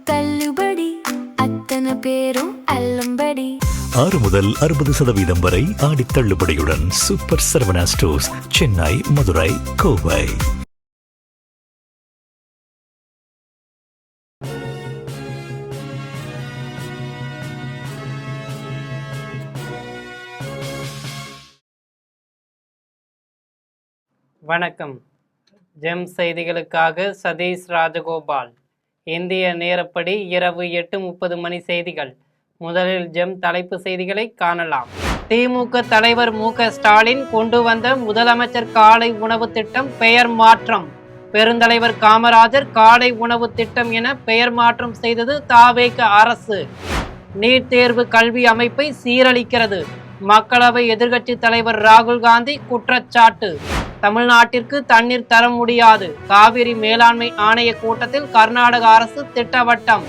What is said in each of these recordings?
தள்ளுபடி அத்தனை பேரும் அல்லும்படி 6 முதல் 60% வரை ஆடி தள்ளுபடியுடன் சூப்பர் சரவணா ஸ்டோர்ஸ், சென்னை, மதுரை, கோவை. வணக்கம். ஜெம் செய்திகளுக்காக சதீஷ் ராஜகோபால். இந்திய நேரப்படி இரவு 8:30 மணி செய்திகள். முதலில் ஜெம் தலைப்பு செய்திகளை காணலாம். திமுக தலைவர் மு.க. ஸ்டாலின் கொண்டு வந்த முதலமைச்சர் காலை உணவு திட்டம் பெயர் மாற்றம். பெருந்தலைவர் காமராஜர் காலை உணவு திட்டம் என பெயர் மாற்றம் செய்தது தாவேக அரசு. நீட் தேர்வு கல்வி அமைப்பை சீரழிக்கிறது. மக்களவை எதிர்க்கட்சி தலைவர் ராகுல் காந்தி குற்றச்சாட்டு. தமிழ்நாட்டிற்கு தண்ணீர் தர முடியாது. காவிரி மேலாண்மை ஆணைய கூட்டத்தில் கர்நாடக அரசு திட்டவட்டம்.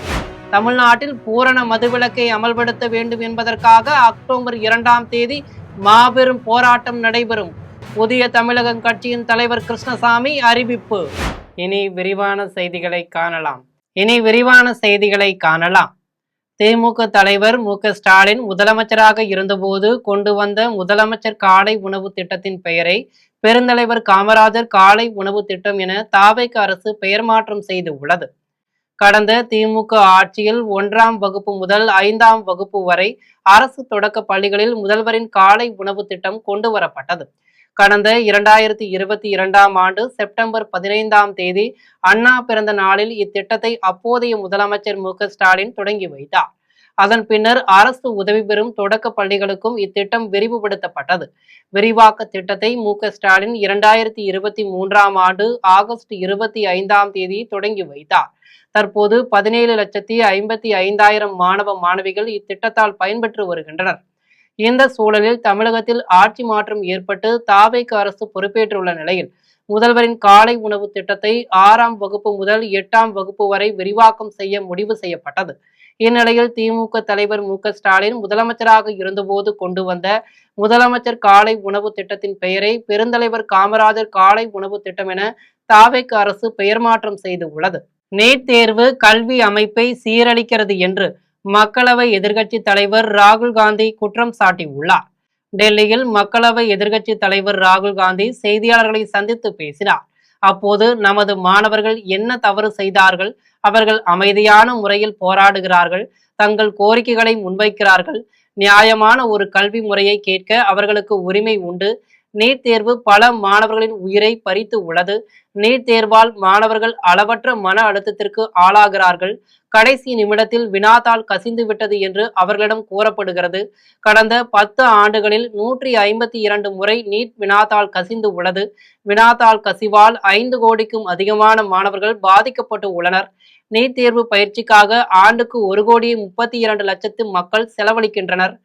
தமிழ்நாட்டில் பூரண மதுவிலக்கை அமல்படுத்த வேண்டும் என்பதற்காக அக்டோபர் 2ஆம் தேதி மாபெரும் போராட்டம் நடைபெறும். புதிய தமிழகம் கட்சியின் தலைவர் கிருஷ்ணசாமி அறிவிப்பு. இனி விரிவான செய்திகளை காணலாம். திமுக தலைவர் மு.க. ஸ்டாலின் முதலமைச்சராக இருந்தபோது கொண்டு வந்த முதலமைச்சர் காலை உணவு திட்டத்தின் பெயரை பெருந்தலைவர் காமராஜர் காலை உணவு திட்டம் என தாவேக அரசு பெயர் மாற்றம் செய்து உள்ளது. கடந்த திமுக ஆட்சியில் 1ஆம் வகுப்பு முதல் 5ஆம் வகுப்பு வரை அரசு தொடக்க பள்ளிகளில் முதல்வரின் காலை உணவு திட்டம் கொண்டு வரப்பட்டது. கடந்த 2022ஆம் ஆண்டு செப்டம்பர் 15ஆம் தேதி அண்ணா பிறந்த நாளில் இத்திட்டத்தை அப்போதைய முதலமைச்சர் மு.க. ஸ்டாலின் தொடங்கி வைத்தார். அதன் பின்னர் அரசு உதவி பெறும் தொடக்க பள்ளிகளுக்கும் இத்திட்டம் விரிவுபடுத்தப்பட்டது. விரிவாக்க திட்டத்தை மு.க. ஸ்டாலின் 2023ஆம் ஆண்டு ஆகஸ்ட் 25ஆம் தேதி தொடங்கி வைத்தார். தற்போது 17,55,000 மாணவ மாணவிகள் இத்திட்டத்தால் பயன்பெற்று வருகின்றனர். இந்த சூழலில் தமிழகத்தில் ஆட்சி மாற்றம் ஏற்பட்டு தாவேக அரசு பொறுப்பேற்றுள்ள நிலையில் முதல்வரின் காலை உணவு திட்டத்தை 6ஆம் வகுப்பு முதல் 8ஆம் வகுப்பு வரை விரிவாக்கம் செய்ய முடிவு செய்யப்பட்டது. இந்நிலையில் திமுக தலைவர் மு.க. ஸ்டாலின் முதலமைச்சராக இருந்தபோது கொண்டு வந்த முதலமைச்சர் காலை உணவு திட்டத்தின் பெயரை பெருந்தலைவர் காமராஜர் காலை உணவு திட்டம் என தாவேக அரசு பெயர் மாற்றம் செய்து உள்ளது. நீட் தேர்வு கல்வி அமைப்பை சீரழிக்கிறது என்று மக்களவை எதிர்க்கட்சி தலைவர் ராகுல் காந்தி குற்றம் சாட்டியுள்ளார். டெல்லியில் மக்களவை எதிர்க்கட்சி தலைவர் ராகுல் காந்தி செய்தியாளர்களை சந்தித்து பேசினார். அப்போது நமது மாணவர்கள் என்ன தவறு செய்தார்கள்? அவர்கள் அமைதியான முறையில் போராடுகிறார்கள், தங்கள் கோரிக்கைகளை முன்வைக்கிறார்கள். நியாயமான ஒரு கல்வி முறையை கேட்க அவர்களுக்கு உரிமை உண்டு. நீட் தேர்வு பல மாணவர்களின் உயிரை பறித்து உள்ளது. நீட் தேர்வால் மாணவர்கள் அளவற்ற மன அழுத்தத்திற்கு ஆளாகிறார்கள். கடைசி நிமிடத்தில் வினாத்தாள் கசிந்து விட்டது என்று அவர்களிடம் கூறப்படுகிறது. கடந்த 10 ஆண்டுகளில் 152 முறை நீட் வினாத்தாள் கசிந்து உள்ளது. வினாத்தாள் கசிவால் 5 கோடிக்கும் அதிகமான மாணவர்கள் பாதிக்கப்பட்டு உள்ளனர். நீட் தேர்வு பயிற்சிக்காக ஆண்டுக்கு 1,32,00,000 மக்கள் செலவழிக்கின்றனர்.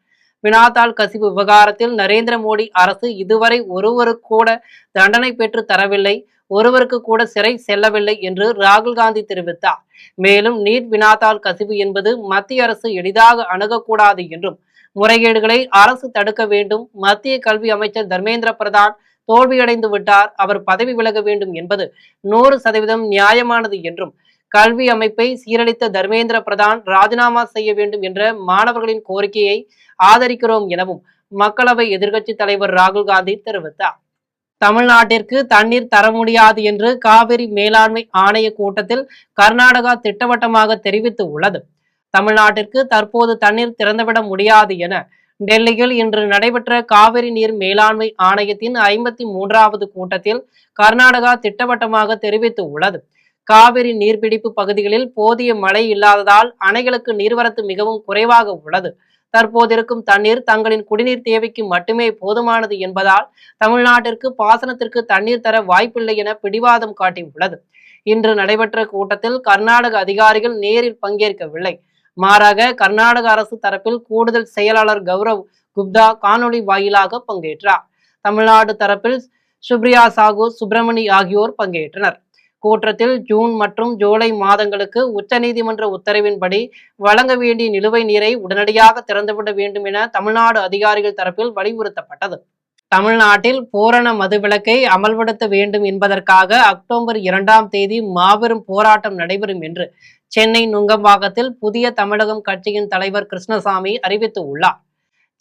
வினாத்தாள் கசிவு விவகாரத்தில் நரேந்திர மோடி அரசு இதுவரை ஒருவருக்கு கூட தண்டனை பெற்று தரவில்லை, ஒருவருக்கு கூட சிறை செல்லவில்லை என்று ராகுல் காந்தி தெரிவித்தார். மேலும் நீட் வினாத்தாள் கசிவு என்பது மத்திய அரசு எளிதாக அணுகக்கூடாது என்றும் முறைகேடுகளை அரசு தடுக்க வேண்டும். மத்திய கல்வி அமைச்சர் தர்மேந்திர பிரதான் தோல்வியடைந்து விட்டார், அவர் பதவி விலக வேண்டும் என்பது 100% நியாயமானது என்றும் கல்வி அமைப்பை சீரழித்த தர்மேந்திர பிரதான் ராஜினாமா செய்ய வேண்டும் என்ற மாணவர்களின் கோரிக்கையை ஆதரிக்கிறோம் எனவும் மக்களவை எதிர்க்கட்சி தலைவர் ராகுல் காந்தி தெரிவித்தார். தமிழ்நாட்டிற்கு தண்ணீர் தர முடியாது என்று காவிரி மேலாண்மை ஆணைய கூட்டத்தில் கர்நாடகா திட்டவட்டமாக தெரிவித்து உள்ளது. தமிழ்நாட்டிற்கு தற்போது தண்ணீர் திறந்துவிட முடியாது என டெல்லியில் இன்று நடைபெற்ற காவிரி நீர் மேலாண்மை ஆணையத்தின் 53வது கூட்டத்தில் கர்நாடகா திட்டவட்டமாக தெரிவித்து உள்ளது. காவிரி நீர்பிடிப்பு பகுதிகளில் போதிய மழை இல்லாததால் அணைகளுக்கு நீர்வரத்து மிகவும் குறைவாக உள்ளது. தற்போது இருக்கும் தண்ணீர் தங்களின் குடிநீர் தேவைக்கு மட்டுமே போதுமானது என்பதால் தமிழ்நாட்டிற்கு பாசனத்திற்கு தண்ணீர் தர வாய்ப்பில்லை என பிடிவாதம் காட்டியுள்ளது. இன்று நடைபெற்ற கூட்டத்தில் கர்நாடக அதிகாரிகள் நேரில் பங்கேற்கவில்லை. மாறாக கர்நாடக அரசு தரப்பில் கூடுதல் செயலாளர் கௌரவ் குப்தா காணொலி வாயிலாக பங்கேற்றார். தமிழ்நாடு தரப்பில் சுப்ரியா சாகு, சுப்பிரமணி ஆகியோர் பங்கேற்றனர். கூட்டத்தில் ஜூன் மற்றும் ஜூலை மாதங்களுக்கு உச்சநீதிமன்ற உத்தரவின்படி வழங்க வேண்டிய நிலுவை நீரை உடனடியாக திறந்துவிட வேண்டும் என தமிழ்நாடு அதிகாரிகள் தரப்பில் வலியுறுத்தப்பட்டது. தமிழ்நாட்டில் பூரண மதுவிலக்கை அமல்படுத்த வேண்டும் என்பதற்காக அக்டோபர் 2ஆம் தேதி மாபெரும் போராட்டம் நடைபெறும் என்று சென்னை நுங்கம்பாக்கத்தில் புதிய தமிழகம் கட்சியின் தலைவர் கிருஷ்ணசாமி அறிவித்து உள்ளார்.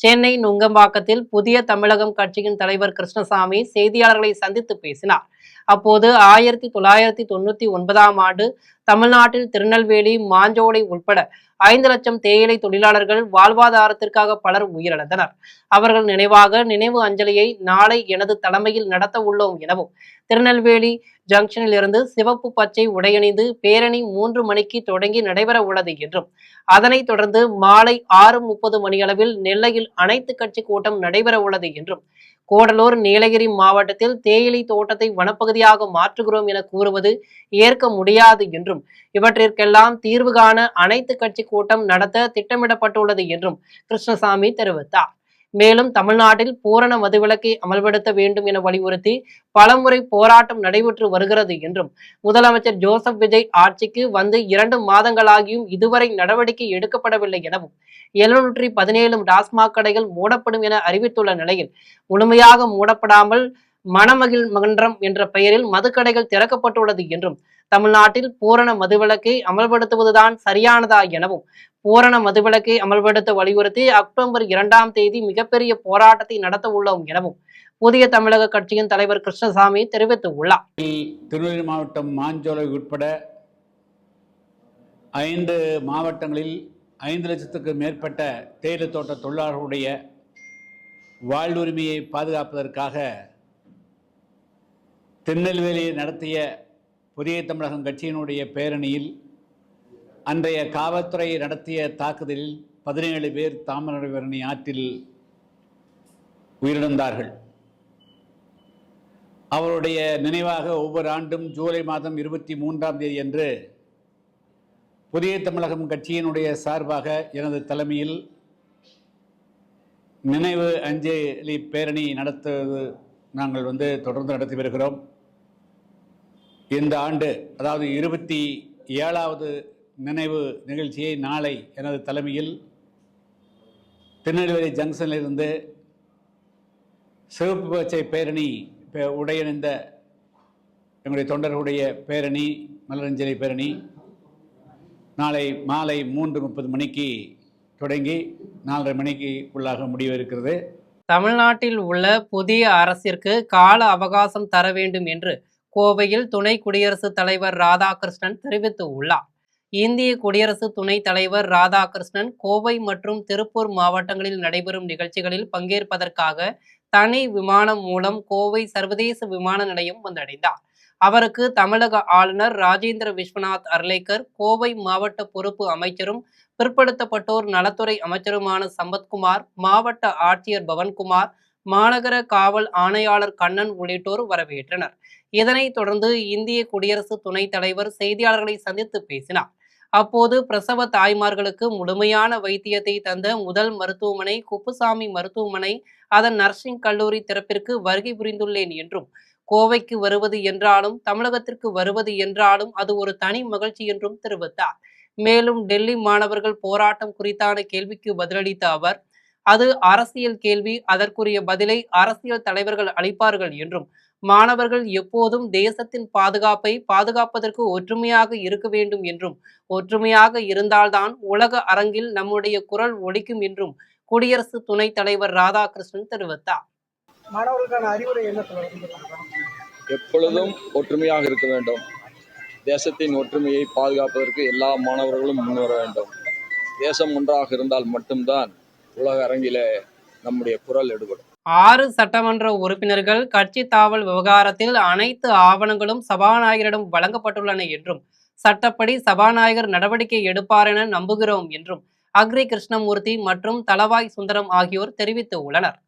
சென்னை நுங்கம்பாக்கத்தில் புதிய தமிழகம் கட்சியின் தலைவர் கிருஷ்ணசாமி செய்தியாளர்களை சந்தித்து பேசினார். அப்போது 1999ஆம் ஆண்டு தமிழ்நாட்டில் திருநெல்வேலி, மாஞ்சோலை உட்பட 5 லட்சம் தேயிலை தொழிலாளர்கள் வாழ்வாதாரத்திற்காக பலர் உயிரிழந்தனர். அவர்கள் நினைவாக நினைவு அஞ்சலியை நாளை எனது தலைமையில் நடத்த உள்ளோம் எனவும், திருநெல்வேலி ஜங்ஷனில் இருந்து சிவப்பு பச்சை உடையணிந்து பேரணி 3 மணிக்கு தொடங்கி நடைபெற உள்ளது என்றும், அதனைத் தொடர்ந்து மாலை 6:30 மணியளவில் நெல்லையில் அனைத்து கட்சி கூட்டம் நடைபெற உள்ளது என்றும், கூடலூர், நீலகிரி மாவட்டத்தில் தேயிலை தோட்டத்தை வனப்பகுதியாக மாற்றுகிறோம் என கூறுவது ஏற்க முடியாது என்றும், இவற்றிற்கெல்லாம் தீர்வு காண அனைத்து கட்சி கூட்டம் நடத்த திட்டமிடப்பட்டுள்ளது என்றும் கிருஷ்ணசாமி தெரிவித்தார். மேலும் தமிழ்நாட்டில் பூரண மதுவிலக்கை அமல்படுத்த வேண்டும் என வலியுறுத்தி பலமுறை போராட்டம் நடைபெற்று வருகிறது என்றும், முதலமைச்சர் ஜோசப் விஜய் ஆட்சிக்கு வந்து 2 மாதங்களாகியும் இதுவரை நடவடிக்கை எடுக்கப்படவில்லை எனவும், 717 டாஸ்மாக் கடைகள் மூடப்படும் என அறிவித்துள்ள நிலையில் முழுமையாக மூடப்படாமல் மணமகிழ் மன்றம் என்ற பெயரில் மதுக்கடைகள் திறக்கப்பட்டுள்ளது என்றும், தமிழ்நாட்டில் பூரண மதுவிலக்கை அமல்படுத்துவதுதான் சரியானதா எனவும், பூரண மதுவிலக்கை அமல்படுத்த வலியுறுத்தி அக்டோபர் 2ஆம் தேதி மிகப்பெரிய போராட்டத்தை நடத்த உள்ளோம் எனவும் புதிய தமிழக கட்சியின் தலைவர் கிருஷ்ணசாமி தெரிவித்துள்ளார். திருநெல்வேலி மாவட்டம் மாஞ்சோலை உட்பட 5 மாவட்டங்களில் 5 லட்சத்துக்கு மேற்பட்ட தேயிலை தோட்ட தொழிலாளர்களுடைய வாழ்வுரிமையை பாதுகாப்பதற்காக திருநெல்வேலியில் நடத்திய புதிய தமிழகம் கட்சியினுடைய பேரணியில் அன்றைய காவல்துறை நடத்திய தாக்குதலில் 17 பேர் தாமிரபரணி ஆற்றில் உயிரிழந்தார்கள். அவருடைய நினைவாக ஒவ்வொரு ஆண்டும் ஜூலை மாதம் 23ஆம் தேதி அன்று புதிய தமிழகம் கட்சியினுடைய சார்பாக எனது தலைமையில் நினைவு அஞ்சலி பேரணி நடத்துவது நாங்கள் தொடர்ந்து நடத்தி வருகிறோம். இந்த ஆண்டு, அதாவது 27வது நினைவு நிகழ்ச்சியை நாளை எனது தலைமையில் திருநெல்வேலி ஜங்ஷனிலிருந்து சிவப்பு பச்சை பேரணி உடையணிந்த எங்களுடைய தொண்டர்களுடைய பேரணி, மலரஞ்சலி பேரணி நாளை மாலை 3:30 மணிக்கு தொடங்கி 4:30 மணிக்கு உள்ளாக முடிவெடுக்கிறது. தமிழ்நாட்டில் உள்ள புதிய அரசிற்கு கால அவகாசம் தர வேண்டும் என்று கோவையில் துணை குடியரசுத் தலைவர் ராதாகிருஷ்ணன் தெரிவித்து உள்ளார். இந்திய குடியரசு துணைத் தலைவர் ராதாகிருஷ்ணன் கோவை மற்றும் திருப்பூர் மாவட்டங்களில் நடைபெறும் நிகழ்ச்சிகளில் பங்கேற்பதற்காக தனி விமானம் மூலம் கோவை சர்வதேச விமான நிலையம் வந்தடைந்தார். அவருக்கு தமிழக ஆளுநர் ராஜேந்திர விஸ்வநாத் அர்லேக்கர், கோவை மாவட்ட பொறுப்பு அமைச்சரும் பிற்படுத்தப்பட்டோர் நலத்துறை அமைச்சருமான சம்பத்குமார், மாவட்ட ஆட்சியர் பவன்குமார், மாநகர காவல் ஆணையாளர் கண்ணன் உள்ளிட்டோர் வரவேற்றனர். இதனைத் தொடர்ந்து இந்திய குடியரசு துணைத் தலைவர் செய்தியாளர்களை சந்தித்து பேசினார். அப்போது பிரசவ தாய்மார்களுக்கு முழுமையான வைத்தியத்தை தந்த முதல் மருத்துவமனை குப்புசாமி மருத்துவமனை, அதன் நர்சிங் கல்லூரி திறப்பிற்கு வருகை புரிந்துள்ளேன் என்றும், கோவைக்கு வருவது என்றாலும் தமிழகத்திற்கு வருவது என்றாலும் அது ஒரு தனி மகிழ்ச்சி என்றும் தெரிவித்தார். மேலும் டெல்லி மாணவர்கள் போராட்டம் குறித்தான கேள்விக்கு பதிலளித்த அவர், அது அரசியல் கேள்வி, அதற்குரிய பதிலை அரசியல் தலைவர்கள் அளிப்பார்கள் என்றும், மாணவர்கள் எப்போதும் தேசத்தின் பாதுகாப்பை பாதுகாப்பதற்கு ஒற்றுமையாக இருக்க வேண்டும் என்றும், ஒற்றுமையாக இருந்தால்தான் உலக அரங்கில் நம்முடைய குரல் ஒலிக்கும் என்றும் குடியரசு துணைத் தலைவர் ராதாகிருஷ்ணன் தெரிவித்தார். மாணவர்களுக்கான அறிவுரை என்ன சொல்லுங்க? எப்பொழுதும் ஒற்றுமையாக இருக்க வேண்டும். தேசத்தின் ஒற்றுமையை பாதுகாப்பதற்கு எல்லா மாணவர்களும் முன்வர வேண்டும். தேசம் ஒன்றாக இருந்தால் மட்டும்தான் உலக அரங்கிலே நம்முடைய குரல் எடுபடும். 6 சட்டமன்ற உறுப்பினர்கள் கட்சி தாவல் விவகாரத்தில் அனைத்து ஆவணங்களும் சபாநாயகரிடம் வழங்கப்பட்டுள்ளன என்றும், சட்டப்படி சபாநாயகர் நடவடிக்கை எடுப்பார் என நம்புகிறோம் என்றும் அக்ரி கிருஷ்ணமூர்த்தி மற்றும் தளவாய் சுந்தரம் ஆகியோர் தெரிவித்து உள்ளனர்.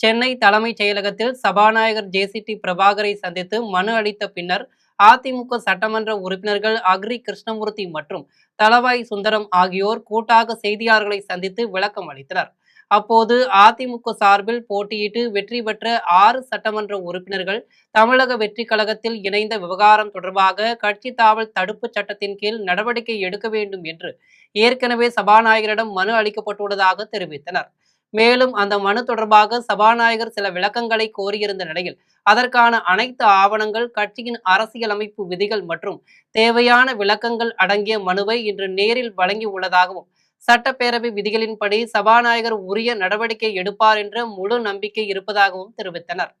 சென்னை தலைமைச் செயலகத்தில் சபாநாயகர் ஜேசிடி பிரபாகரை சந்தித்து மனு அளித்த பின்னர் அதிமுக சட்டமன்ற உறுப்பினர்கள் அக்ரி கிருஷ்ணமூர்த்தி மற்றும் தளவாய் சுந்தரம் ஆகியோர் கூட்டாக செய்தியாளர்களை சந்தித்து விளக்கம் அளித்தனர். அப்போது அதிமுக சார்பில் போட்டியிட்டு வெற்றி பெற்ற 6 சட்டமன்ற உறுப்பினர்கள் தமிழக வெற்றி கழகத்தில் இணைந்த விவகாரம் தொடர்பாக கட்சி தாவல் தடுப்பு சட்டத்தின் கீழ் நடவடிக்கை எடுக்க வேண்டும் என்று ஏற்கனவே சபாநாயகரிடம் மனு அளிக்கப்பட்டுள்ளதாக தெரிவித்தனர். மேலும் அந்த மனு தொடர்பாக சபாநாயகர் சில விளக்கங்களை கோரியிருந்த நிலையில் அதற்கான அனைத்து ஆவணங்கள், கட்சியின் அரசியலமைப்பு விதிகள் மற்றும் தேவையான விளக்கங்கள் அடங்கிய மனுவை இன்று நேரில் வழங்கி உள்ளதாகவும், சட்டப்பேரவை விதிகளின்படி சபாநாயகர் உரிய நடவடிக்கை எடுப்பார் என்ற முழு நம்பிக்கை இருப்பதாகவும் தெரிவித்தனர்.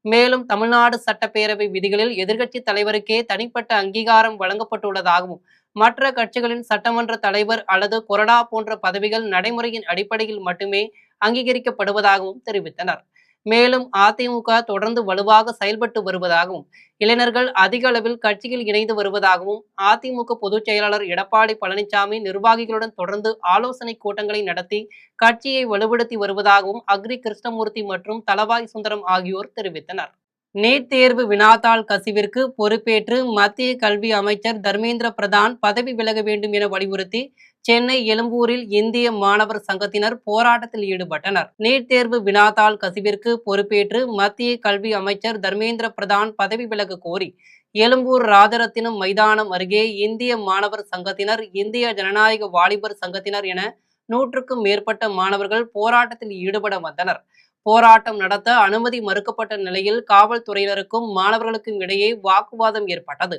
மேலும் தமிழ்நாடு சட்டப்பேரவை விதிகளில் எதிர்க்கட்சி தலைவருக்கே தனிப்பட்ட அங்கீகாரம் வழங்கப்பட்டுள்ளதாகவும், மற்ற கட்சிகளின் சட்டமன்ற தலைவர் அல்லது கொறடா போன்ற பதவிகள் நடைமுறையின் அடிப்படையில் மட்டுமே அங்கீகரிக்கப்படுவதாகவும் தெரிவித்தனர். மேலும் அதிமுக தொடர்ந்து வலுவாக செயல்பட்டு வருவதாகவும், இளைஞர்கள் அதிக அளவில் கட்சியில் இணைந்து வருவதாகவும், அதிமுக பொதுச் செயலாளர் எடப்பாடி பழனிசாமி நிர்வாகிகளுடன் தொடர்ந்து ஆலோசனை கூட்டங்களை நடத்தி கட்சியை வலுப்படுத்தி வருவதாகவும் அக்ரி கிருஷ்ணமூர்த்தி மற்றும் தளவாய் சுந்தரம் ஆகியோர் தெரிவித்தனர். நீட் தேர்வு வினாத்தாள் கசிவிற்கு பொறுப்பேற்று மத்திய கல்வி அமைச்சர் தர்மேந்திர பிரதான் பதவி விலக வேண்டும் என வலியுறுத்தி சென்னை எழும்பூரில் இந்திய மாணவர் சங்கத்தினர் போராட்டத்தில் ஈடுபட்டனர். நீட் தேர்வு வினாத்தாள் கசிவிற்கு பொறுப்பேற்று மத்திய கல்வி அமைச்சர் தர்மேந்திர பிரதான் பதவி விலக கோரி எழும்பூர் ராஜரத்தினம் மைதானம் அருகே இந்திய மாணவர் சங்கத்தினர், இந்திய ஜனநாயக வாலிபர் சங்கத்தினர் என 100க்கும் மேற்பட்ட மாணவர்கள் போராட்டத்தில் ஈடுபட வந்தனர். போராட்டம் நடத்த அனுமதி மறுக்கப்பட்ட நிலையில் காவல்துறையினருக்கும் மாணவர்களுக்கும் இடையே வாக்குவாதம் ஏற்பட்டது.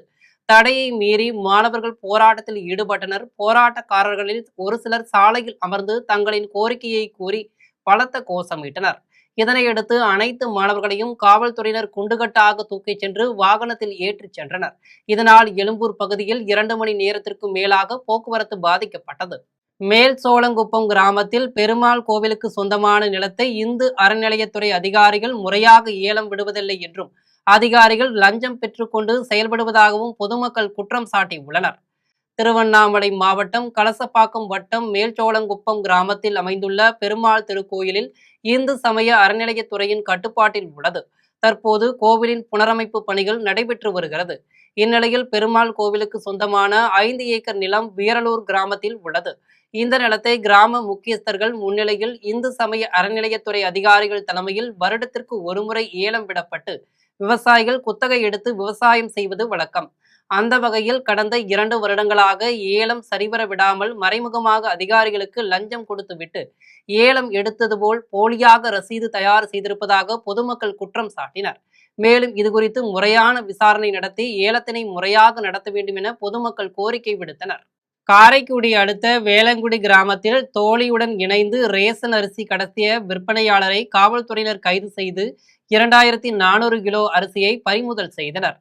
தடையை மீறி மாணவர்கள் போராட்டத்தில் ஈடுபட்டனர். போராட்டக்காரர்களில் ஒரு சிலர் சாலையில் அமர்ந்து தங்களின் கோரிக்கையை கூறி பலத்த கோஷமிட்டனர். இதனையடுத்து அனைத்து மாணவர்களையும் காவல்துறையினர் குண்டுகட்டாக தூக்கிச் சென்று வாகனத்தில் ஏற்றிச் சென்றனர். இதனால் எழும்பூர் பகுதியில் 2 மணி நேரத்திற்கும் மேலாக போக்குவரத்து பாதிக்கப்பட்டது. மேல் சோளங்குப்பம் கிராமத்தில் பெருமாள் கோவிலுக்கு சொந்தமான நிலத்தை இந்து அறநிலையத்துறை அதிகாரிகள் முறையாக ஏலம் விடுவதில்லை என்றும், அதிகாரிகள் லஞ்சம் பெற்றுக்கொண்டு செயல்படுவதாகவும் பொதுமக்கள் குற்றம் சாட்டியுள்ளனர். திருவண்ணாமலை மாவட்டம் கலசப்பாக்கம் வட்டம் மேல்சோளங்குப்பம் கிராமத்தில் அமைந்துள்ள பெருமாள் திருக்கோயிலில் இந்து சமய அறநிலையத்துறையின் கட்டுப்பாட்டில் உள்ளது. தற்போது கோவிலின் புனரமைப்பு பணிகள் நடைபெற்று வருகிறது. இந்நிலையில் பெருமாள் கோவிலுக்கு சொந்தமான 5 ஏக்கர் நிலம் வீரலூர் கிராமத்தில் உள்ளது. இந்த நிலத்தை கிராம முக்கியஸ்தர்கள் முன்னிலையில் இந்து சமய அறநிலையத்துறை அதிகாரிகள் தலைமையில் வருடத்திற்கு ஒருமுறை ஏலம் விடப்பட்டு விவசாயிகள் குத்தகை எடுத்து விவசாயம் செய்வது வழக்கம். அந்த வகையில் கடந்த 2 வருடங்களாக ஏலம் சரிவர விடாமல் மறைமுகமாக அதிகாரிகளுக்கு லஞ்சம் கொடுத்துவிட்டு ஏலம் எடுத்தது போல் போலியாக ரசீது தயார் செய்திருப்பதாக பொதுமக்கள் குற்றம் சாட்டினர். மேலும் இதுகுறித்து முறையான விசாரணை நடத்தி ஏலத்தினை முறையாக நடத்த வேண்டும் என பொதுமக்கள் கோரிக்கை விடுத்தனர். காரைக்குடி அடுத்த வேலங்குடி கிராமத்தில் தோழியுடன் இணைந்து ரேசன் அரிசி கடத்திய விற்பனையாளரை காவல்துறையினர் கைது செய்து 2400 கிலோ அரிசியை பறிமுதல் செய்தனர்.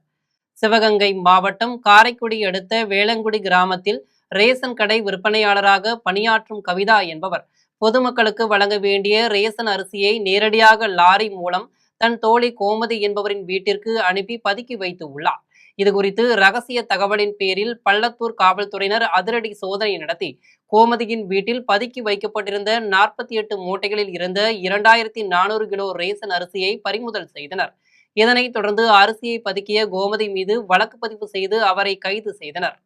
சிவகங்கை மாவட்டம் காரைக்குடி அடுத்த வேலங்குடி கிராமத்தில் ரேசன் கடை விற்பனையாளராக பணியாற்றும் கவிதா என்பவர் பொதுமக்களுக்கு வழங்க வேண்டிய ரேசன் அரிசியை நேரடியாக லாரி மூலம் தன் தோழி கோமதி என்பவரின் வீட்டிற்கு அனுப்பி பதுக்கி வைத்து உள்ளார். இதுகுறித்து ரகசிய தகவலின் பேரில் பள்ளத்தூர் காவல்துறையினர் அதிரடி சோதனை நடத்தி கோமதியின் வீட்டில் பதுக்கி வைக்கப்பட்டிருந்த 48 மூட்டைகளில் இருந்த 2400 கிலோ ரேசன் அரிசியை பறிமுதல் செய்தனர். இதனைத் தொடர்ந்து அரிசியை பதுக்கிய கோமதி மீது வழக்கு பதிவு செய்து அவரை கைது செய்தனர்.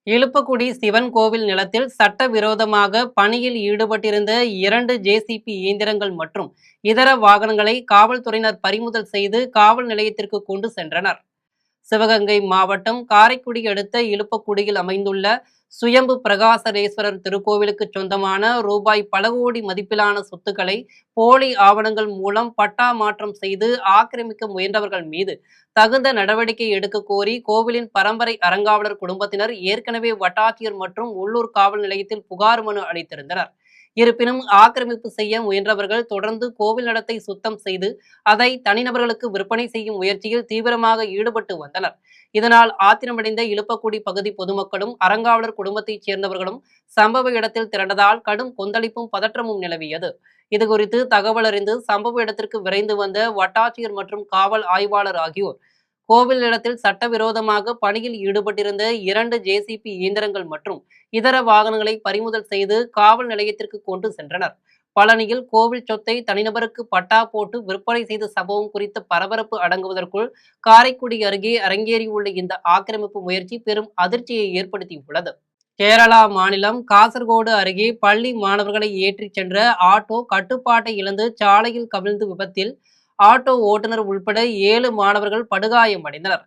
இலுப்பக்குடி சிவன் கோவில் நிலத்தில் சட்டவிரோதமாக பணியில் ஈடுபட்டிருந்த 2 ஜேசிபி இயந்திரங்கள் மற்றும் இதர வாகனங்களை காவல்துறையினர் பறிமுதல் செய்து காவல் நிலையத்திற்கு கொண்டு சென்றனர். சிவகங்கை மாவட்டம் காரைக்குடி அடுத்த இலுப்பக்குடியில் அமைந்துள்ள சுயம்பு பிரகாசரேஸ்வரர் திருக்கோவிலுக்கு சொந்தமான ரூபாய் பல கோடி மதிப்பிலான சொத்துக்களை போலி ஆவணங்கள் மூலம் பட்டா மாற்றம் செய்து ஆக்கிரமிக்க முயன்றவர்கள் மீது தகுந்த நடவடிக்கை எடுக்க கோரி கோவிலின் பரம்பரை அறங்காவலர் குடும்பத்தினர் ஏற்கனவே வட்டாட்சியர் மற்றும் உள்ளூர் காவல் நிலையத்தில் புகார் மனு அளித்திருந்தனர். இருப்பினும் ஆக்கிரமிப்பு செய்ய முயன்றவர்கள் தொடர்ந்து கோவில் நடத்தை சுத்தம் செய்து அதை தனிநபர்களுக்கு விற்பனை செய்யும் முயற்சியில் தீவிரமாக ஈடுபட்டு வந்தனர். இதனால் ஆத்திரமடைந்த இலுப்பக்குடி பகுதி பொதுமக்களும் அறங்காவலர் குடும்பத்தைச் சேர்ந்தவர்களும் சம்பவ இடத்தில் திரண்டதால் கடும் கொந்தளிப்பும் பதற்றமும் நிலவியது. இதுகுறித்து தகவல் அறிந்து சம்பவ இடத்திற்கு விரைந்து வந்த வட்டாட்சியர் மற்றும் காவல் ஆய்வாளர் ஆகியோர் கோவில் நிலத்தில் சட்டவிரோதமாக பணியில் ஈடுபட்டிருந்த 2 ஜேசிபி இயந்திரங்கள் மற்றும் இதர வாகனங்களை பறிமுதல் செய்து காவல் நிலையத்திற்கு கொண்டு சென்றனர். பழனியில் கோவில் சொத்தை தனிநபருக்கு பட்டா போட்டு விற்பனை செய்த சம்பவம் குறித்த பரபரப்பு அடங்குவதற்குள் காரைக்குடி அருகே அரங்கேறியுள்ள இந்த ஆக்கிரமிப்பு முயற்சி பெரும் அதிர்ச்சியை ஏற்படுத்தியுள்ளது. கேரளா மாநிலம் காசர்கோடு அருகே பள்ளி மாணவர்களை ஏற்றிச் சென்ற ஆட்டோ கட்டுப்பாட்டை இழந்து சாலையில் கவிழ்ந்து விபத்தில் ஆட்டோ ஓட்டுநர் உள்பட 7 மாணவர்கள் படுகாயமடைந்தனர்.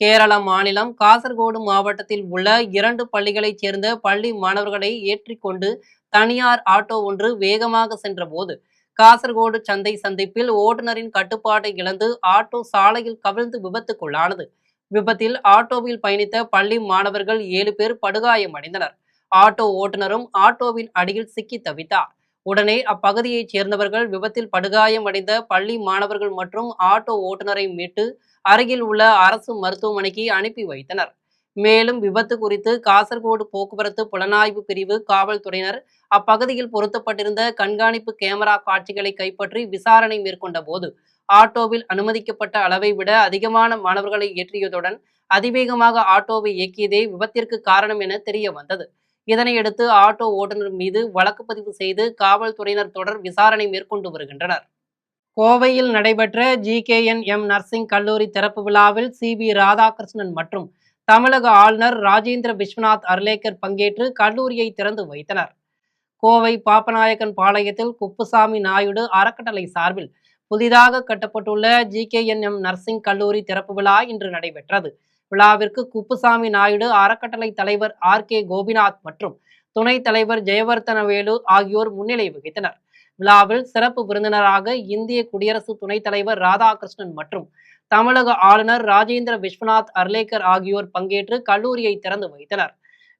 கேரள மாநிலம் காசர்கோடு மாவட்டத்தில் உள்ள 2 பள்ளிகளைச் சேர்ந்த பள்ளி மாணவர்களை ஏற்றிக்கொண்டு தனியார் ஆட்டோ ஒன்று வேகமாக சென்றபோது காசர்கோடு சந்தை சந்திப்பில் ஓட்டுநரின் கட்டுப்பாட்டை இழந்து ஆட்டோ சாலையில் கவிழ்ந்து விபத்துக்குள்ளானது. விபத்தில் ஆட்டோவில் பயணித்த பள்ளி மாணவர்கள் 7 பேர் படுகாயமடைந்தனர். ஆட்டோ ஓட்டுநரும் ஆட்டோவின் அடியில் சிக்கி தவித்தார். உடனே அப்பகுதியைச் சேர்ந்தவர்கள் விபத்தில் படுகாயமடைந்த பள்ளி மாணவர்கள் மற்றும் ஆட்டோ ஓட்டுநரை மீட்டு அருகில் உள்ள அரசு மருத்துவமனைக்கு அனுப்பி வைத்தனர். மேலும் விபத்து குறித்து காசர்கோடு போக்குவரத்து புலனாய்வு பிரிவு காவல்துறையினர் அப்பகுதியில் பொருத்தப்பட்டிருந்த கண்காணிப்பு கேமரா காட்சிகளை கைப்பற்றி விசாரணை மேற்கொண்ட போது ஆட்டோவில் அனுமதிக்கப்பட்ட அளவை விட அதிகமான மாணவர்களை ஏற்றியதுடன் அதிவேகமாக ஆட்டோவை இயக்கியதே விபத்திற்கு காரணம் என தெரிய வந்தது. இதனையடுத்து ஆட்டோ ஓட்டுநர் மீது வழக்கு பதிவு செய்து காவல்துறையினர் தொடர் விசாரணை மேற்கொண்டு வருகின்றனர். கோவையில் நடைபெற்ற ஜிகேஎன்எம் நர்சிங் கல்லூரி திறப்பு விழாவில் சிபி ராதாகிருஷ்ணன் மற்றும் தமிழக ஆளுநர் ராஜேந்திர விஸ்வநாத் அர்லேக்கர் பங்கேற்று கல்லூரியை திறந்து வைத்தனர். கோவை பாப்பநாயக்கன் பாளையத்தில் குப்புசாமி நாயுடு அறக்கட்டளை சார்பில் புதிதாக கட்டப்பட்டுள்ள ஜிகேஎன்எம் நர்சிங் கல்லூரி திறப்பு விழா இன்று நடைபெற்றது. விழாவிற்கு குப்புசாமி நாயுடு அறக்கட்டளை தலைவர் RK கோபிநாத் மற்றும் துணைத் தலைவர் ஜெயவர்த்தனவேலு ஆகியோர் முன்னிலை வகித்தனர். விழாவில் சிறப்பு விருந்தினராக இந்திய குடியரசு துணைத் தலைவர் ராதாகிருஷ்ணன் மற்றும் தமிழக ஆளுநர் ராஜேந்திர விஸ்வநாத் அர்லேக்கர் ஆகியோர் பங்கேற்று கல்லூரியை திறந்து வைத்தனர்.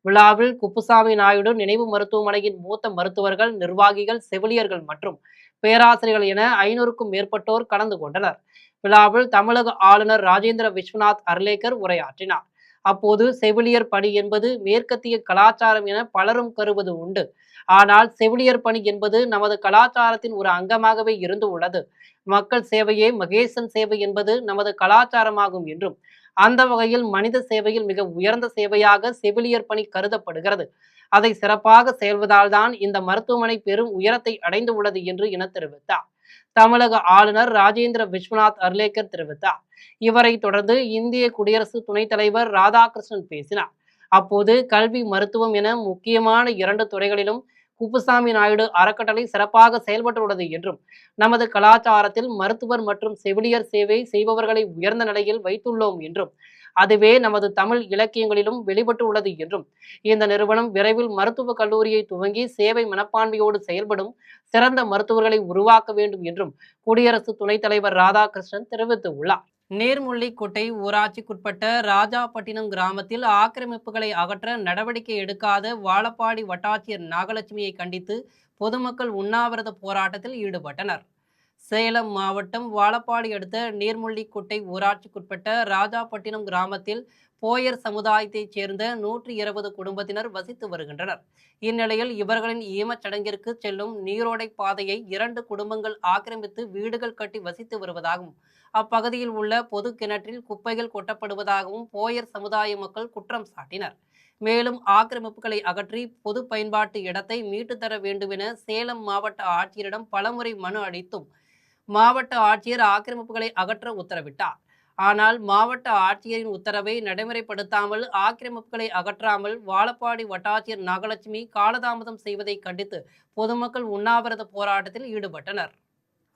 விழாவில் குப்புசாமி நாயுடு நினைவு மருத்துவமனையின் மூத்த மருத்துவர்கள், நிர்வாகிகள், செவிலியர்கள் மற்றும் பேராசிரியர்கள் என 500க்கும் மேற்பட்டோர் கலந்து கொண்டனர். விழாவில் தமிழக ஆளுநர் ராஜேந்திர விஸ்வநாத் அர்லேக்கர் உரையாற்றினார். அப்போது செவிலியர் பணி என்பது மேற்கத்திய கலாச்சாரம் என பலரும் கருவது உண்டு. ஆனால் செவிலியர் பணி என்பது நமது கலாச்சாரத்தின் ஒரு அங்கமாகவே இருந்து உள்ளது. மக்கள் சேவையே மகேசன் சேவை என்பது நமது கலாச்சாரமாகும் என்றும் அந்த வகையில் மனித சேவையில் மிக உயர்ந்த சேவையாக செவிலியர் பணி கருதப்படுகிறது. அதை சிறப்பாக செயல்வதால் தான் இந்த மருத்துவமனை பெரும் உயரத்தை அடைந்து உள்ளது என்று என தெரிவித்தார். தமிழக ஆளுநர் ராஜேந்திர விஸ்வநாத் அர்லேக்கர் தெரிவித்தார். இவரை தொடர்ந்து இந்திய குடியரசு துணைத் தலைவர் ராதாகிருஷ்ணன் பேசினார். அப்போது கல்வி, மருத்துவம் என முக்கியமான 2 துறைகளிலும் குப்புசாமி நாயுடு அறக்கட்டளை சிறப்பாக செயல்பட்டுள்ளது என்றும் நமது கலாச்சாரத்தில் மருத்துவர் மற்றும் செவிலியர் சேவை செய்பவர்களை உயர்ந்த நிலையில் வைத்துள்ளோம் என்றும் அதுவே நமது தமிழ் இலக்கியங்களிலும் வெளிப்பட்டு உள்ளது என்றும் இந்த நிறுவனம் விரைவில் மருத்துவக் கல்லூரியை துவங்கி சேவை மனப்பான்மையோடு செயல்படும் சிறந்த மருத்துவர்களை உருவாக்க வேண்டும் என்றும் குடியரசு துணைத் தலைவர் ராதாகிருஷ்ணன் தெரிவித்துள்ளார். நீர்முள்ளிக்குட்டை ஊராட்சிக்குட்பட்ட ராஜாப்பட்டினம் கிராமத்தில் ஆக்கிரமிப்புகளை அகற்ற நடவடிக்கை எடுக்காத வாழப்பாடி வட்டாட்சியர் நாகலட்சுமியை கண்டித்து பொதுமக்கள் உண்ணாவிரத போராட்டத்தில் ஈடுபட்டனர். சேலம் மாவட்டம் வாழப்பாடி அடுத்த நீர்முள்ளிக்குட்டை ஊராட்சிக்குட்பட்ட ராஜாப்பட்டினம் கிராமத்தில் போயர் சமுதாயத்தைச் சேர்ந்த 120 குடும்பத்தினர் வசித்து வருகின்றனர். இந்நிலையில் இவர்களின் ஈமச்சடங்கிற்கு செல்லும் நீரோடை பாதையை 2 குடும்பங்கள் ஆக்கிரமித்து வீடுகள் கட்டி வசித்து வருவதாகவும் அப்பகுதியில் உள்ள பொது கிணற்றில் குப்பைகள் கொட்டப்படுவதாகவும் போயர் சமுதாய மக்கள் குற்றம் சாட்டினர். மேலும் ஆக்கிரமிப்புகளை அகற்றி பொது பயன்பாட்டு இடத்தை மீட்டு தர வேண்டுமென சேலம் மாவட்ட ஆட்சியரிடம் பலமுறை மனு அளித்தும் மாவட்ட ஆட்சியர் ஆக்கிரமிப்புகளை அகற்ற உத்தரவிட்டார். ஆனால் மாவட்ட ஆட்சியரின் உத்தரவை நடைமுறைப்படுத்தாமல் ஆக்கிரமிப்புகளை அகற்றாமல் வாழப்பாடி வட்டாட்சியர் நாகலட்சுமி காலதாமதம் செய்வதை கண்டித்து பொதுமக்கள் உண்ணாவிரத போராட்டத்தில் ஈடுபட்டனர்.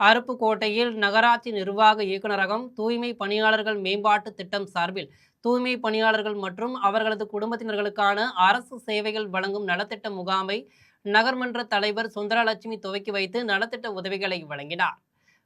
அருப்புக்கோட்டையில் நகராட்சி நிர்வாக இயக்குநரகம் தூய்மை பணியாளர்கள் மேம்பாட்டு திட்டம் சார்பில் தூய்மை பணியாளர்கள் மற்றும் அவர்களது குடும்பத்தினர்களுக்கான அரசு சேவைகள் வழங்கும் நலத்திட்ட முகாமை நகர்மன்ற தலைவர் சுந்தரலட்சுமி துவக்கி வைத்து நலத்திட்ட உதவிகளை வழங்கினார்.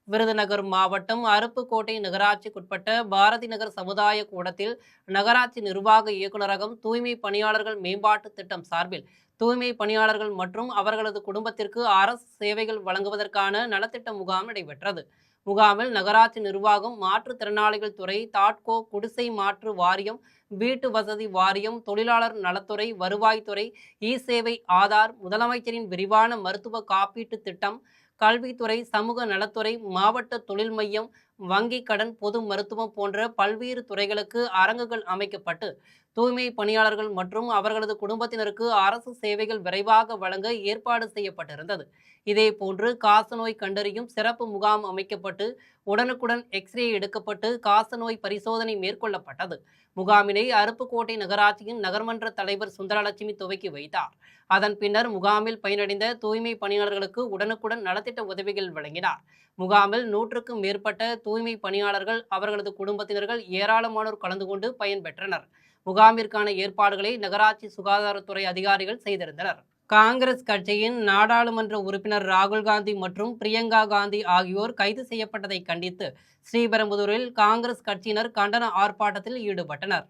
விருதுநகர் மாவட்டம் அருப்புக்கோட்டை நகராட்சிக்குட்பட்ட பாரதி நகர் சமுதாய கூடத்தில் நகராட்சி நிர்வாக இயக்குநரகம் தூய்மை பணியாளர்கள் மேம்பாட்டு திட்டம் சார்பில் தூய்மை பணியாளர்கள் மற்றும் அவர்களது குடும்பத்திற்கு அரசு சேவைகள் வழங்குவதற்கான நலத்திட்ட முகாம் நடைபெற்றது. முகாமில் நகராட்சி நிர்வாகம், மாற்றுத்திறனாளிகள் துறை, தாட்கோ, குடிசை மாற்று வாரியம், வீட்டு வசதி வாரியம், தொழிலாளர் நலத்துறை, வருவாய்த்துறை, இ-சேவை ஆதார், முதலமைச்சரின் விரிவான மருத்துவ காப்பீட்டு திட்டம், கல்வித்துறை, சமூக நலத்துறை, மாவட்ட தொழில் மையம், வங்கி கடன், பொது மருத்துவம் போன்ற பல்வேறு துறைகளுக்கு அரங்குகள் அமைக்கப்பட்டு தூய்மை பணியாளர்கள் மற்றும் அவர்களது குடும்பத்தினருக்கு அரசு சேவைகள் விரைவாக வழங்க ஏற்பாடு செய்யப்பட்டிருந்தது. இதேபோன்று காசநோய் கண்டறியும் சிறப்பு முகாம் அமைக்கப்பட்டு உடனுக்குடன் எக்ஸ்ரே எடுக்கப்பட்டு காசநோய் பரிசோதனை மேற்கொள்ளப்பட்டது. முகாமினை அருப்புக்கோட்டை நகராட்சியின் நகர்மன்ற தலைவர் சுந்தரலட்சுமி துவக்கி வைத்தார். அதன் பின்னர் முகாமில் பயனடைந்த தூய்மை பணியாளர்களுக்கு உடனுக்குடன் நலத்திட்ட உதவிகள் வழங்கினார். முகாமில் 100க்கும் மேற்பட்ட தூய்மை பணியாளர்கள், அவர்களது குடும்பத்தினர்கள் ஏராளமானோர் கலந்து கொண்டு பயன்பெற்றனர். முகாமிற்கான ஏற்பாடுகளை நகராட்சி சுகாதாரத்துறை அதிகாரிகள் செய்திருந்தனர். காங்கிரஸ் கட்சியின் நாடாளுமன்ற உறுப்பினர் ராகுல் காந்தி மற்றும் பிரியங்கா காந்தி ஆகியோர் கைது செய்யப்பட்டதை கண்டித்து ஸ்ரீபெரும்புதூரில் காங்கிரஸ் கட்சியினர் கண்டன ஆர்ப்பாட்டத்தில் ஈடுபட்டனர்.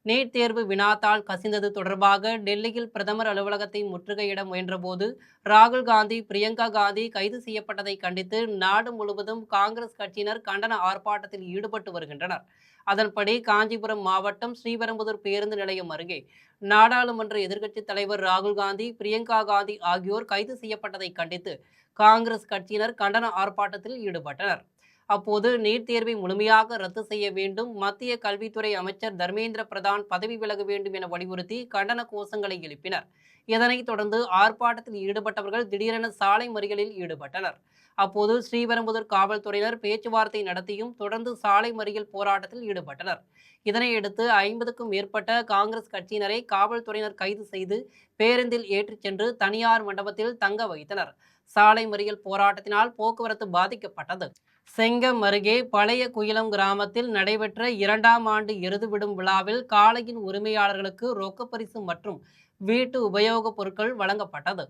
நீட் தேர்வு வினாத்தாள் கசிந்தது தொடர்பாக டெல்லியில் பிரதமர் அலுவலகத்தை முற்றுகையிட முயன்றபோது ராகுல் காந்தி, பிரியங்கா காந்தி கைது செய்யப்பட்டதை கண்டித்து நாடு முழுவதும் காங்கிரஸ் கட்சியினர் கண்டன ஆர்ப்பாட்டத்தில் ஈடுபட்டு வருகின்றனர். அதன்படி காஞ்சிபுரம் மாவட்டம் ஸ்ரீபெரும்புதூர் பேருந்து நிலையம் அருகே நாடாளுமன்ற எதிர்க்கட்சித் தலைவர் ராகுல் காந்தி, பிரியங்கா காந்தி ஆகியோர் கைது செய்யப்பட்டதை கண்டித்து காங்கிரஸ் கட்சியினர் கண்டன ஆர்ப்பாட்டத்தில் ஈடுபட்டனர். அப்போது நீட் தேர்வை முழுமையாக ரத்து செய்ய வேண்டும், மத்திய கல்வித்துறை அமைச்சர் தர்மேந்திர பிரதான் பதவி விலக வேண்டும் என வலியுறுத்தி கண்டன கோஷங்களை எழுப்பினர். இதனைத் தொடர்ந்து ஆர்ப்பாட்டத்தில் ஈடுபட்டவர்கள் திடீரென சாலை மறியலில் ஈடுபட்டனர். அப்போது ஸ்ரீபெரும்புதூர் காவல்துறையினர் பேச்சுவார்த்தை நடத்தியும் தொடர்ந்து சாலை மறியல் போராட்டத்தில் ஈடுபட்டனர். இதனையடுத்து 50க்கும் மேற்பட்ட காங்கிரஸ் கட்சியினரை காவல்துறையினர் கைது செய்து பேருந்தில் ஏற்றிச் சென்று தனியார் மண்டபத்தில் தங்க வைத்தனர். சாலை மறியல் போராட்டத்தினால் போக்குவரத்து பாதிக்கப்பட்டது. செங்கம் அருகே பழைய குயிலம் கிராமத்தில் நடைபெற்ற 2ஆம் ஆண்டு எருது விடும் விழாவில் காளையின் உரிமையாளர்களுக்கு ரொக்கப்பரிசு மற்றும் வீட்டு உபயோகப் பொருட்கள் வழங்கப்பட்டது.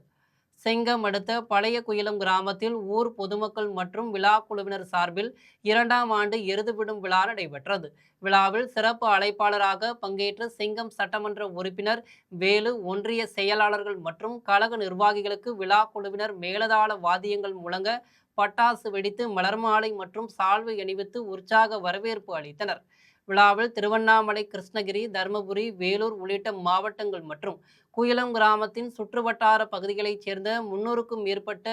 செங்கம் அடுத்த பழைய குயிலம் கிராமத்தில் ஊர் பொதுமக்கள் மற்றும் விழா குழுவினர் சார்பில் 2ஆம் ஆண்டு எருது விடும் விழா நடைபெற்றது. விழாவில் சிறப்பு அழைப்பாளராக பங்கேற்ற செங்கம் சட்டமன்ற உறுப்பினர் வேலு, ஒன்றிய செயலாளர்கள் மற்றும் கழக நிர்வாகிகளுக்கு விழா குழுவினர் மேலதாள வாத்தியங்கள் முழங்க பட்டாசு வெடித்து மலர் மாலை மற்றும் சால்வை அணிவித்து உற்சாக வரவேற்பு அளித்தனர். விழாவில் திருவண்ணாமலை, கிருஷ்ணகிரி, தருமபுரி, வேலூர் உள்ளிட்ட மாவட்டங்கள் மற்றும் குயிலம் கிராமத்தின் சுற்றுவட்டார பகுதிகளைச் சேர்ந்த 300க்கும் மேற்பட்ட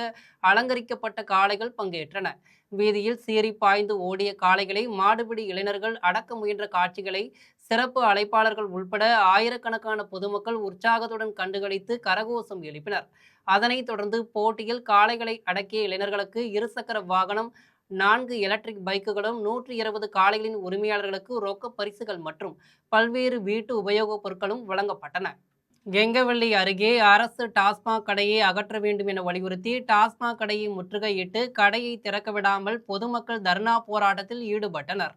அலங்கரிக்கப்பட்ட காளைகள் பங்கேற்றன. வீதியில் சீறி பாய்ந்து ஓடிய காளைகளை மாடுபிடி இளைஞர்கள் அடக்க முயன்ற காட்சிகளை சிறப்பு அழைப்பாளர்கள் உள்பட ஆயிரக்கணக்கான பொதுமக்கள் உற்சாகத்துடன் கண்டுகளித்து கரகோஷம் எழுப்பினர். அதனைத் தொடர்ந்து போட்டியில் காளைகளை அடக்கிய இளைஞர்களுக்கு இருசக்கர வாகனம், 4 எலக்ட்ரிக் பைக்குகளும், 120 காளைகளின் உரிமையாளர்களுக்கு ரொக்க பரிசுகள் மற்றும் பல்வேறு வீட்டு உபயோகப் பொருட்களும் வழங்கப்பட்டன. கெங்கவள்ளி அருகே அரசு டாஸ்மாக் கடையை அகற்ற வேண்டும் என வலியுறுத்தி டாஸ்மாக் கடையை முற்றுகையிட்டு கடையை திறக்க விடாமல் பொதுமக்கள் தர்ணா போராட்டத்தில் ஈடுபட்டனர்.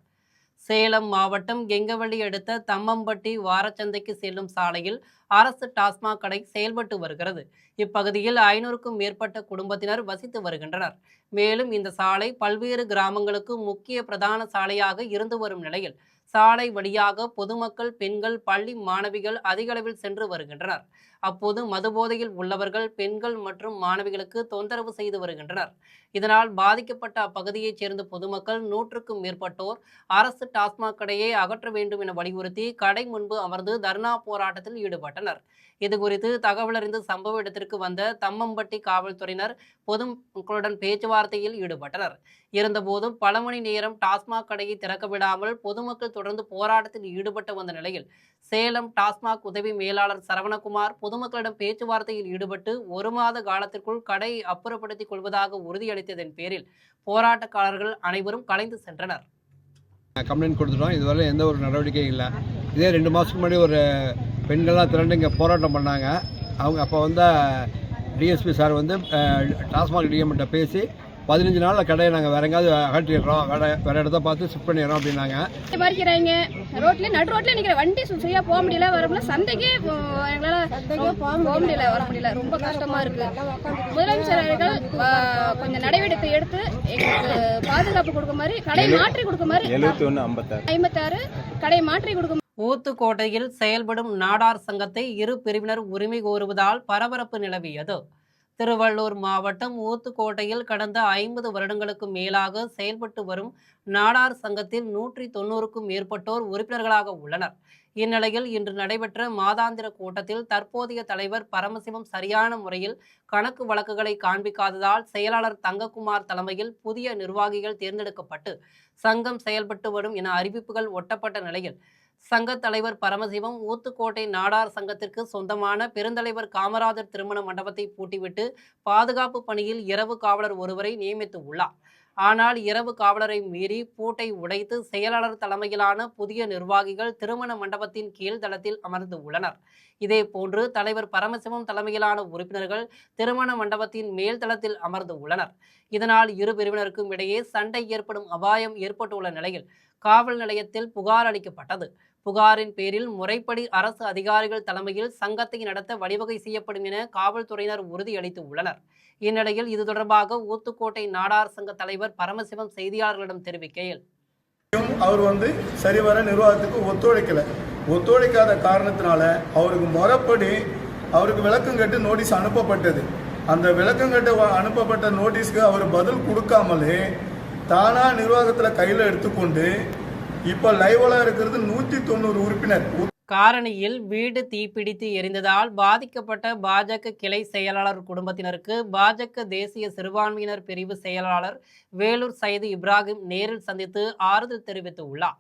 சேலம் மாவட்டம் கெங்கவள்ளி அடுத்த தம்மம்பட்டி வாரச்சந்தைக்கு செல்லும் சாலையில் அரசு டாஸ்மாக் கடை செயல்பட்டு வருகிறது. இப்பகுதியில் 500க்கும் மேற்பட்ட குடும்பத்தினர் வசித்து வருகின்றனர். மேலும் இந்த சாலை பல்வேறு கிராமங்களுக்கு முக்கிய பிரதான சாலையாக இருந்து வரும் நிலையில் சாலை வழியாக பொதுமக்கள், பெண்கள், பள்ளி மாணவிகள் அதிக அளவில் சென்று வருகின்றனர். அப்போது மதுபோதையில் உள்ளவர்கள் பெண்கள் மற்றும் மாணவிகளுக்கு தொந்தரவு செய்து வருகின்றனர். இதனால் பாதிக்கப்பட்ட அப்பகுதியைச் சேர்ந்த பொதுமக்கள் 100க்கும் மேற்பட்டோர் அரசு டாஸ்மாக் கடையை அகற்ற வேண்டும் என வலியுறுத்தி கடை முன்பு அமர்ந்து தர்ணா போராட்டத்தில் ஈடுபட்டனர். இதுகுறித்து தகவல் அறிந்து சம்பவ இடத்திற்கு வந்த தம்மம்பட்டி காவல்துறையினர் பொதுமக்களுடன் பேச்சுவார்த்தையில் ஈடுபட்டனர். இருந்தபோதும் பல மணி நேரம் டாஸ்மாக் கடையை திறக்க விடாமல் பொதுமக்கள் தொடர்ந்து போராட்டத்தில் ஈடுபட்டு வந்த நிலையில் சேலம் டாஸ்மாக் உதவி மேலாளர் சரவணகுமார் பொதுமக்களிடம் பேச்சுவார்த்தையில் ஈடுபட்டு 1 மாத காலத்திற்குள் கடையை அப்புறப்படுத்திக் கொள்வதாக உறுதியளித்ததன் பேரில் போராட்டக்காரர்கள் அனைவரும் கலைந்து சென்றனர். கம்ப்ளைண்ட் கொடுத்துட்டோம். இதுவரை எந்த ஒரு நடவடிக்கையும் இல்லை. இதே 2 மாதத்துக்கு முன்னாடி ஒரு பெண்கள்லாம் திரண்டு இங்கே போராட்டம் பண்ணாங்க. அவங்க அப்போ வந்து டிஎஸ்பி சார் வந்து டாஸ்மாக் டிஎம்கிட்ட பேசி 15 நாளில் கடையை நாங்கள் வேற எங்கேயாவது அகற்றிடுறோம், வேற இடத்த பார்த்து ஷிஃப்ட் பண்ணிடுறோம் அப்படின்னாங்க. மறிக்கிறாங்க ரோட்ல, நடு ரோட்ல நிற்கிற வண்டி ஃப்ரீயா போக முடியல, வர முடியல, சந்தைக்கே எங்களால் போக முடியல, வர முடியல, ரொம்ப கஷ்டமா இருக்கு. முதலமைச்சர் அவர்கள் கொஞ்சம் நடவடிக்கை எடுத்து எங்களுக்கு பாதுகாப்பு கொடுக்க மாதிரி, கடை மாற்றி கொடுக்க மாதிரி 56 கடை மாற்றி கொடுக்க. ஊத்துக்கோட்டையில் செயல்படும் நாடார் சங்கத்தை இரு பிரிவினர் உரிமை கோருவதால் பரபரப்பு நிலவியது. திருவள்ளூர் மாவட்டம் ஊத்துக்கோட்டையில் கடந்த 50 வருடங்களுக்கு மேலாக செயல்பட்டு வரும் நாடார் சங்கத்தில் 190க்கும் மேற்பட்டோர் உறுப்பினர்களாக உள்ளனர். இந்நிலையில் இன்று நடைபெற்ற மாதாந்திர கூட்டத்தில் தற்போதைய தலைவர் பரமசிவம் சரியான முறையில் கணக்கு வழக்குகளை காண்பிக்காததால் செயலாளர் தங்கக்குமார் தலைமையில் புதிய நிர்வாகிகள் தேர்ந்தெடுக்கப்பட்டு சங்கம் செயல்பட்டு வரும் என அறிவிப்புகள் ஒட்டப்பட்ட நிலையில் சங்க தலைவர் பரமசிவம் ஊத்துக்கோட்டை நாடார் சங்கத்திற்கு சொந்தமான பெருந்தலைவர் காமராஜர் திருமண மண்டபத்தை பூட்டிவிட்டு பாதுகாப்பு பணியில் இரவு காவலர் ஒருவரை நியமித்து உள்ளார். ஆனால் இரவு காவலரை மீறி பூட்டை உடைத்து செயலாளர் தலைமையிலான புதிய நிர்வாகிகள் திருமண மண்டபத்தின் கீழ்தளத்தில் அமர்ந்து உள்ளனர். இதேபோன்று தலைவர் பரமசிவம் தலைமையிலான உறுப்பினர்கள் திருமண மண்டபத்தின் மேல்தளத்தில் அமர்ந்து உள்ளனர். இதனால் இரு பிரிவினருக்கும் இடையே சண்டை ஏற்படும் அபாயம் ஏற்பட்டுள்ள நிலையில் காவல் நிலையத்தில் புகார் அளிக்கப்பட்டது. புகாரின் பேரில் முறைப்படி அரசு அதிகாரிகள் தலைமையில் சங்கத்தை நடத்த வழிவகை செய்யப்படும் என காவல்துறையினர் உறுதியளித்து உள்ளனர். இந்நிலையில் இது தொடர்பாக ஊத்துக்கோட்டை நாடார் சங்க தலைவர் பரமசிவம் செய்தியாளர்களிடம் தெரிவிக்கையில், அவர் சரிவர நிர்வாகத்துக்கு ஒத்துழைக்காத காரணத்தினால அவருக்கு முறைப்படி அவருக்கு விளக்கம் கேட்டு நோட்டீஸ் அனுப்பப்பட்டது. அந்த விளக்கம் கேட்டு அனுப்பப்பட்ட நோட்டீஸ்க்கு அவர் பதில் கொடுக்காமலே தானா நிர்வாகத்தில் கையில் எடுத்துக்கொண்டு இப்போ லைவ்ல இருக்கிறது 190 உறுப்பினர். காரணியில் வீடு தீப்பிடித்து எரிந்ததால் பாதிக்கப்பட்ட பாஜக கிளை செயலாளர் குடும்பத்தினருக்கு பாஜக தேசிய சிறுபான்மையினர் பிரிவு செயலாளர் வேலூர் சையது இப்ராஹிம் நேரில் சந்தித்து ஆறுதல் தெரிவித்து உள்ளார்.